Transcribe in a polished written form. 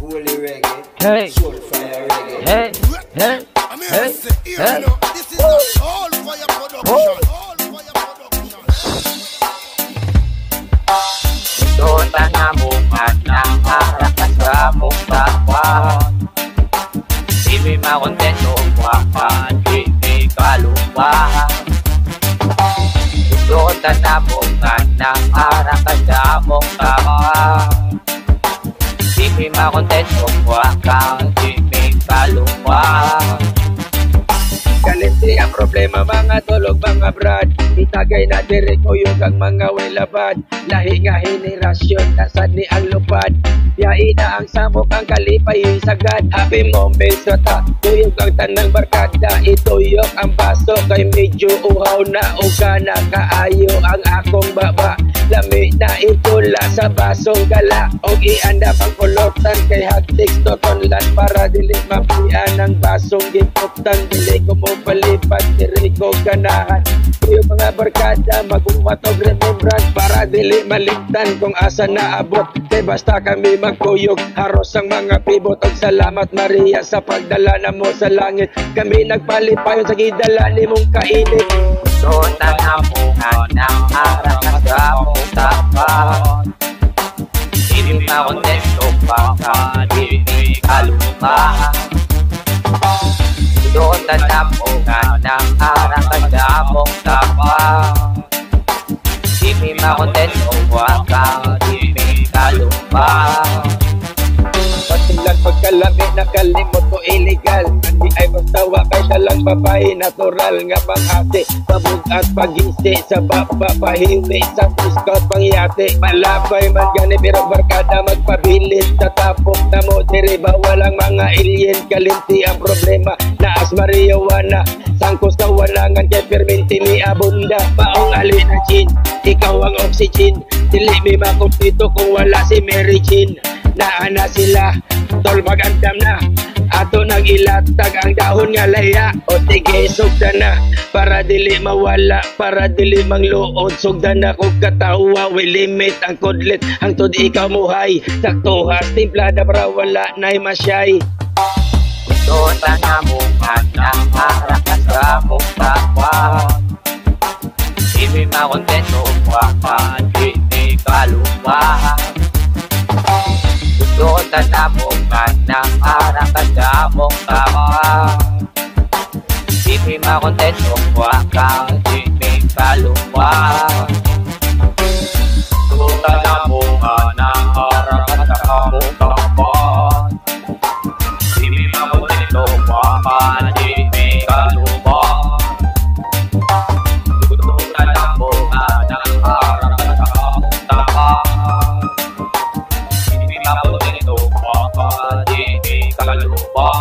Holy reggae, Hey, soulfire reggae. hey, hey, I'm here hey, to say, here, hey. you know, this is a all fire production. All fire production. Ito na namungan ng harapan sa mong kapwa. Di makontento wakan, di kaluwa. Ito na namungan ng harapan sa mong kapwa. Di makontento wakan, di kaluwa. Kalinti ang problema mga tulog mga brad. Itagay na direk o yung ang mga wilabad. Lahi nga henerasyon nasad ni ang lupad. Yai na ang samok ang kalipay yung sagad. Happy moments sa ta, tuyog ang tanang barkada. Ituyok ang baso kay medyo uhaw na uga na kaayo ang akong baba. Lami na itula sa basong gala. O ianda pang kulutan kay hagtik totonlan. Para dili mapian ang basong gipuptan. Dili ko mo palipat, dili ko ganahan. Yung mga barkada mag-umatog remembrance. Para dili maligtan kung asa naabot. Kay basta kami magkuyog, haros ang mga pibot. Og salamat Maria sa pagdala na mo sa langit. Kami nagpalipayon sa gidala ni mong kainit. Doon na namungan ng harap na sa mong tapat. Hindi makontento pa ka, di kalupa. Doon na namungan ng harap na sa mong tapat. Hindi makontento pa ka, di kalupa. Pasilang pagkalami nakalimot ko illegal. Hindi ay magtawa kay dalang babae natural nga panghati. Pabug at pag-isi sa papahiwi sa puskout pangyate. Malabay man gani pero barkada magpabilis. Tatapok na mo diri ba walang mga alien. Kalinti ang problema naas marihuana. Sangkos kawalangan kay perminti ni abunda. Paong alin na chin, ikaw ang oxygen. Dili may makumpito kung wala si Mary Jean. Naana sila, tol magandam na. Ato nang ilatag ang dahon nga laya. O tige sugdan na, para dili mawala, para dili mangluod. Sugdan na kung katawa, we limit ang kudlit. Ang tod ikaw muhay, saktuhas timplada para wala na'y masyay. Ito na namungan ng harap na sa mong kapwa. Hindi makontento wakan, di kaluwa. Doon na namungan ng harapan sa mong kapwa. Di makontento wakan, di kaluwa. Doon na namungan ng harapan sa mong kapwa. Di makontento wakan, di kaluwa. Doon na namungan ng harapan sa mong kapwa. Di makontento wakan, di kaluwa.